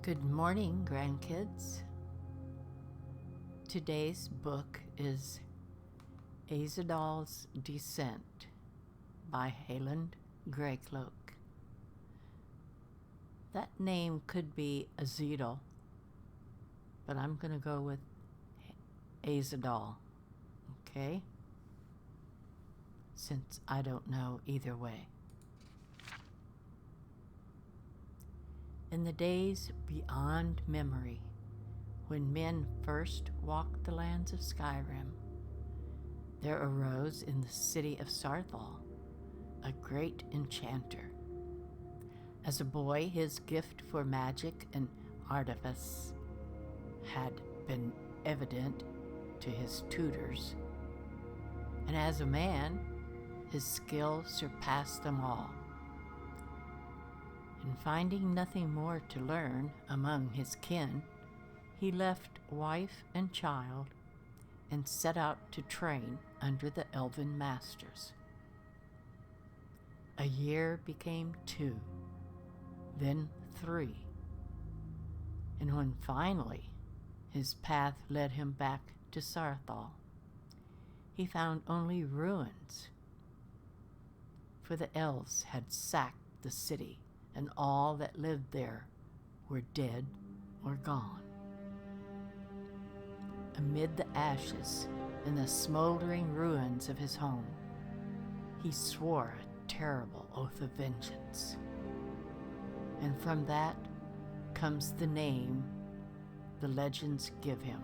Good morning, grandkids. Today's book is Ahzidal's Descent by Hayland Greycloak. That name could be Ahzidal, but I'm going to go with Ahzidal, okay? Since I don't know either way. In the days beyond memory, when men first walked the lands of Skyrim, there arose in the city of Saarthal a great enchanter. As a boy, his gift for magic and artifice had been evident to his tutors, and as a man, his skill surpassed them all. And finding nothing more to learn among his kin, he left wife and child and set out to train under the elven masters. A year became 2, then 3, and when finally his path led him back to Saarthal, he found only ruins, for the elves had sacked the city, and all that lived there were dead or gone. Amid the ashes and the smoldering ruins of his home, he swore a terrible oath of vengeance. And from that comes the name the legends give him,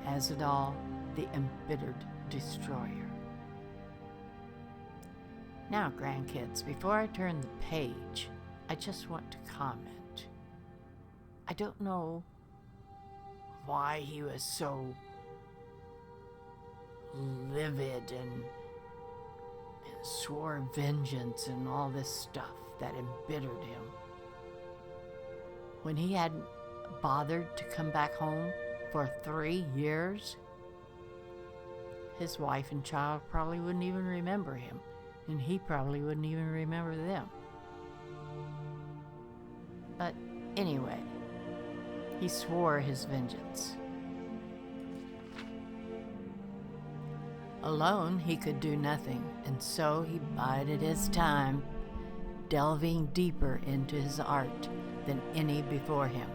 Ahzidal the Embittered Destroyer. Now, grandkids, before I turn the page, I just want to comment. I don't know why he was so livid and swore vengeance and all this stuff that embittered him. When he hadn't bothered to come back home for 3 years, his wife and child probably wouldn't even remember him. And he probably wouldn't even remember them. But anyway, he swore his vengeance. Alone, he could do nothing, and so he bided his time, delving deeper into his art than any before him.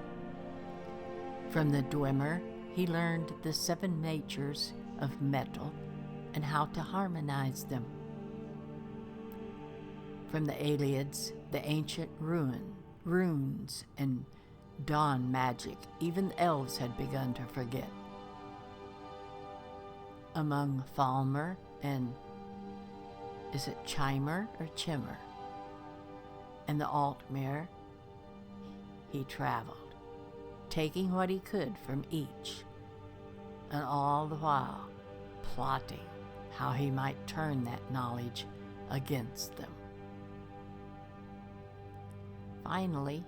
From the Dwemer, he learned the 7 natures of metal and how to harmonize them. From the Aelids, the ancient runes, and dawn magic even the elves had begun to forget. Among Falmer and, is it Chimer or Chimmer, and the Altmer, he traveled, taking what he could from each, and all the while plotting how he might turn that knowledge against them. Finally,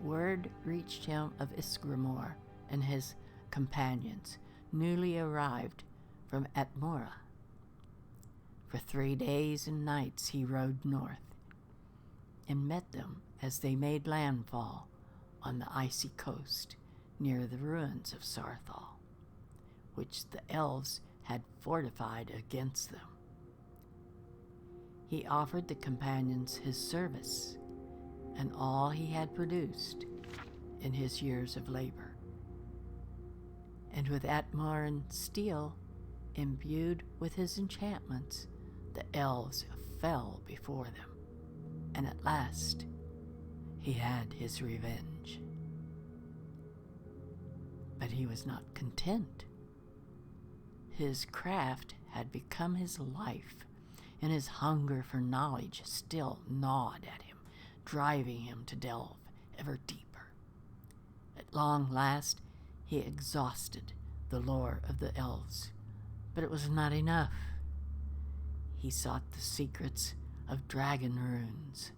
word reached him of Ysgramor and his companions, newly arrived from Atmora. For 3 days and nights he rode north, and met them as they made landfall on the icy coast near the ruins of Saarthal, which the elves had fortified against them. He offered the companions his service and all he had produced in his years of labor. And with Atmoran steel imbued with his enchantments, the elves fell before them, and at last he had his revenge. But he was not content. His craft had become his life, and his hunger for knowledge still gnawed at him, driving him to delve ever deeper. At long last, he exhausted the lore of the elves, but it was not enough. He sought the secrets of dragon runes,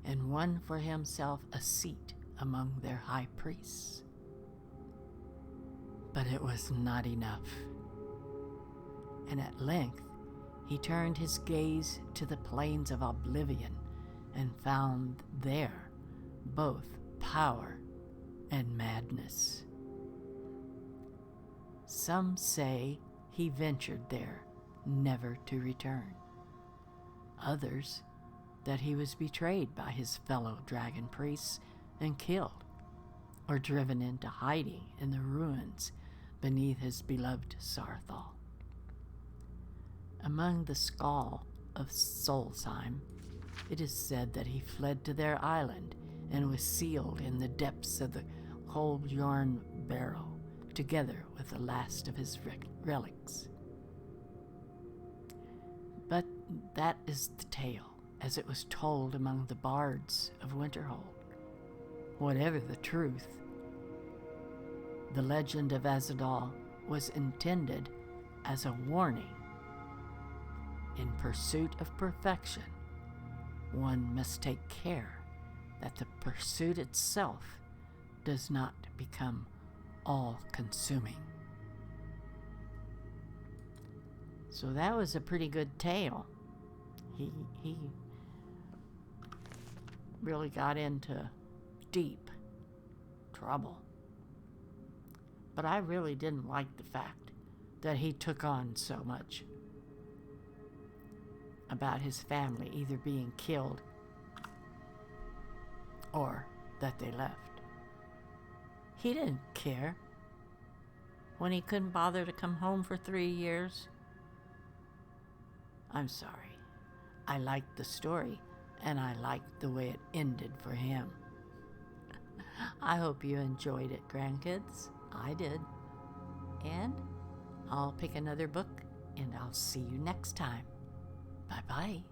and won for himself a seat among their high priests. But it was not enough, and at length he turned his gaze to the plains of oblivion and found there both power and madness. Some say he ventured there, never to return. Others, that he was betrayed by his fellow dragon priests and killed, or driven into hiding in the ruins beneath his beloved Sarthal. Among the Skald of Solsheim, it is said that he fled to their island and was sealed in the depths of the Kolbjorn barrow, together with the last of his relics. But that is the tale, as it was told among the bards of Winterhold. Whatever the truth, the legend of Ahzidal was intended as a warning. In pursuit of perfection, one must take care that the pursuit itself does not become all-consuming. So that was a pretty good tale. He really got into deep trouble. But I really didn't like the fact that he took on so much about his family either being killed or that they left. He didn't care when he couldn't bother to come home for 3 years. I'm sorry. I liked the story, and I liked the way it ended for him. I hope you enjoyed it, grandkids. I did. And I'll pick another book, and I'll see you next time. Bye-bye.